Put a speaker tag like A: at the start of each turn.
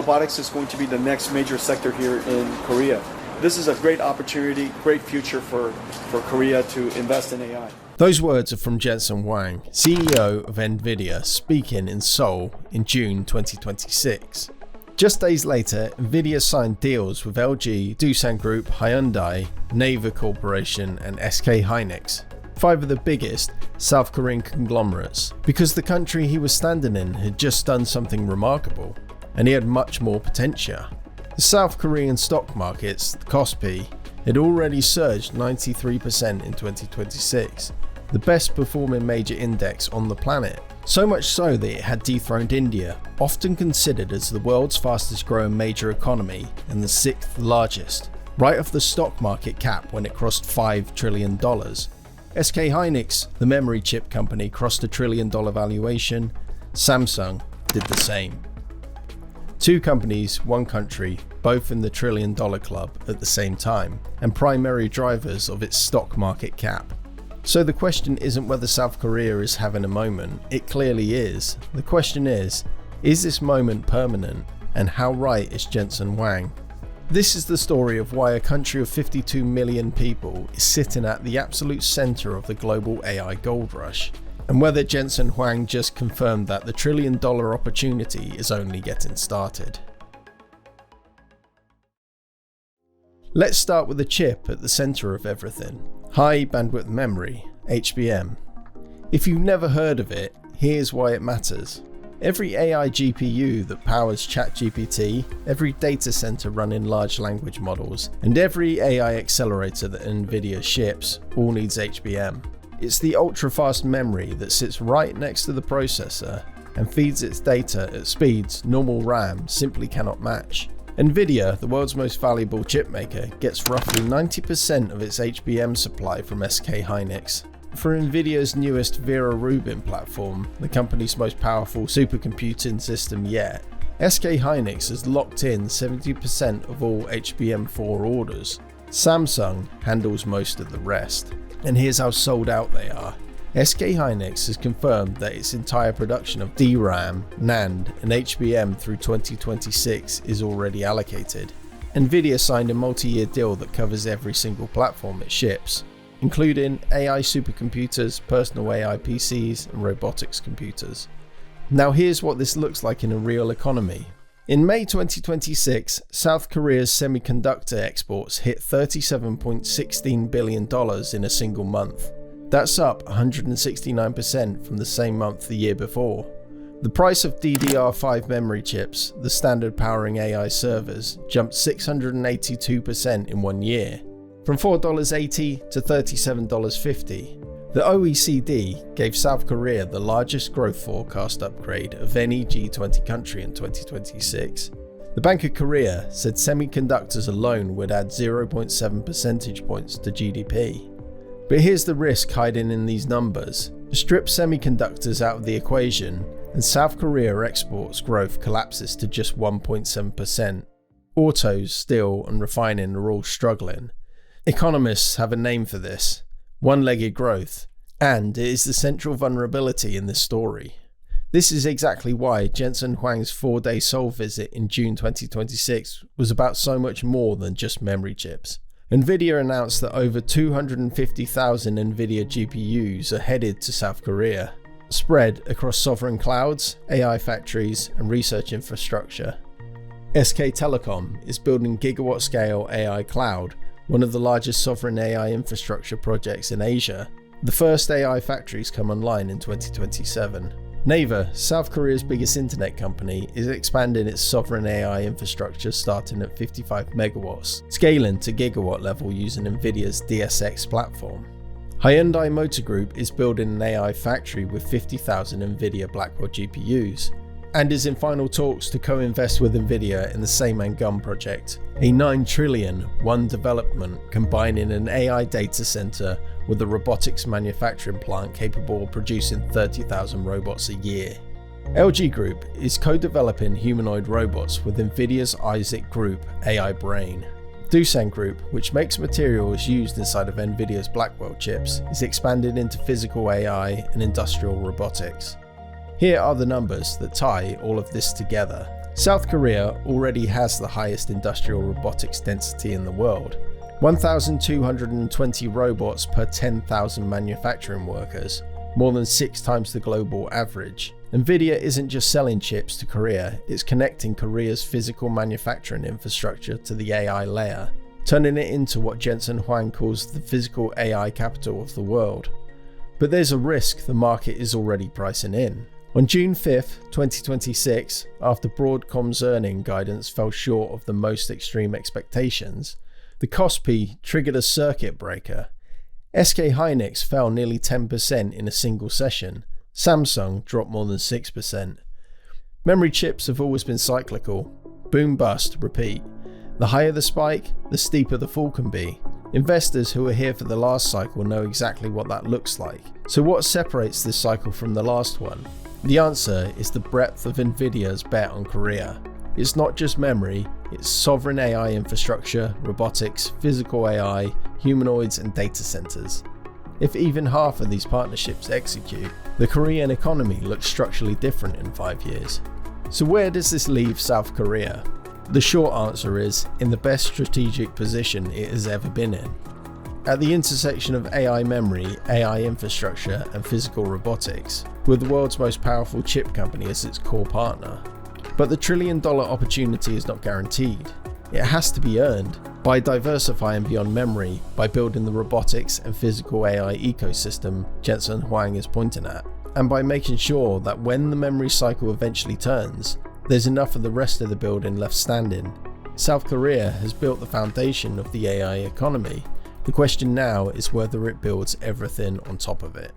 A: robotics is going to be the next major sector here in Korea. This is a great opportunity, great future for Korea to invest in AI.
B: Those words are from Jensen Huang, CEO of NVIDIA, speaking in Seoul in June 2026. Just days later, NVIDIA signed deals with LG, Doosan Group, Hyundai, NAVER Corporation and SK Hynix, 5 of the biggest South Korean conglomerates, because the country he was standing in had just done something remarkable, and he had much more potential. The South Korean stock markets, the KOSPI, had already surged 93% in 2026, the best performing major index on the planet. So much so that it had dethroned India, often considered as the world's fastest growing major economy and the 6th largest, right off the stock market cap when it crossed $5 trillion. SK Hynix, the memory chip company, crossed $1 trillion valuation. Samsung did the same. 2 companies, 1 country, both in the $1 trillion club at the same time, and primary drivers of its stock market cap. So the question isn't whether South Korea is having a moment, it clearly is. The question is this moment permanent, and how right is Jensen Huang? This is the story of why a country of 52 million people is sitting at the absolute center of the global AI gold rush, and whether Jensen Huang just confirmed that the $1 trillion opportunity is only getting started. Let's start with the chip at the center of everything. High bandwidth memory, HBM. If you've never heard of it, here's why it matters. Every AI GPU that powers ChatGPT, every data center running large language models, and every AI accelerator that NVIDIA ships all needs HBM. It's the ultra-fast memory that sits right next to the processor and feeds its data at speeds normal RAM simply cannot match. NVIDIA, the world's most valuable chip maker, gets roughly 90% of its HBM supply from SK Hynix. For NVIDIA's newest Vera Rubin platform, the company's most powerful supercomputing system yet, SK Hynix has locked in 70% of all HBM4 orders. Samsung handles most of the rest. And here's how sold out they are. SK Hynix has confirmed that its entire production of DRAM, NAND and HBM through 2026 is already allocated. NVIDIA signed a multi-year deal that covers every single platform it ships, including AI supercomputers, personal AI PCs and robotics computers. Now here's what this looks like in a real economy. In May 2026, South Korea's semiconductor exports hit $37.16 billion in a single month. That's up 169% from the same month the year before. The price of DDR5 memory chips, the standard powering AI servers, jumped 682% in 1 year, from $4.80 to $37.50. The OECD gave South Korea the largest growth forecast upgrade of any G20 country in 2026. The Bank of Korea said semiconductors alone would add 0.7 percentage points to GDP. But here's the risk hiding in these numbers. Strip semiconductors out of the equation, and South Korea exports growth collapses to just 1.7%. Autos, steel, and refining are all struggling. Economists have a name for this: one-legged growth, and it is the central vulnerability in this story. This is exactly why Jensen Huang's 4-day Seoul visit in June 2026 was about so much more than just memory chips. NVIDIA announced that over 250,000 NVIDIA GPUs are headed to South Korea, spread across sovereign clouds, AI factories, and research infrastructure. SK Telecom is building gigawatt-scale AI cloud, one of the largest sovereign AI infrastructure projects in Asia. The first AI factories come online in 2027. NAVER, South Korea's biggest internet company, is expanding its sovereign AI infrastructure starting at 55 megawatts, scaling to gigawatt level using NVIDIA's DSX platform. Hyundai Motor Group is building an AI factory with 50,000 NVIDIA Blackwell GPUs, and is in final talks to co-invest with NVIDIA in the Semiconductor project, a $9 trillion one development combining an AI data center with a robotics manufacturing plant capable of producing 30,000 robots a year. LG Group is co-developing humanoid robots with NVIDIA's Isaac Group AI Brain. Doosan Group, which makes materials used inside of NVIDIA's Blackwell chips, is expanding into physical AI and industrial robotics. Here are the numbers that tie all of this together. South Korea already has the highest industrial robotics density in the world. 1,220 robots per 10,000 manufacturing workers, more than 6 times the global average. NVIDIA isn't just selling chips to Korea, it's connecting Korea's physical manufacturing infrastructure to the AI layer, turning it into what Jensen Huang calls the physical AI capital of the world. But there's a risk the market is already pricing in. On June 5th, 2026, after Broadcom's earning guidance fell short of the most extreme expectations, the KOSPI triggered a circuit breaker. SK Hynix fell nearly 10% in a single session. Samsung dropped more than 6%. Memory chips have always been cyclical. Boom bust, repeat. The higher the spike, the steeper the fall can be. Investors who were here for the last cycle know exactly what that looks like. So what separates this cycle from the last one? The answer is the breadth of NVIDIA's bet on Korea. It's not just memory, it's sovereign AI infrastructure, robotics, physical AI, humanoids and data centers. If even half of these partnerships execute, the Korean economy looks structurally different in 5 years. So where does this leave South Korea? The short answer is, in the best strategic position it has ever been in. At the intersection of AI memory, AI infrastructure and physical robotics, with the world's most powerful chip company as its core partner. But the $1 trillion opportunity is not guaranteed. It has to be earned by diversifying beyond memory, by building the robotics and physical AI ecosystem Jensen Huang is pointing at, and by making sure that when the memory cycle eventually turns, there's enough of the rest of the building left standing. South Korea has built the foundation of the AI economy. The question now is whether it builds everything on top of it.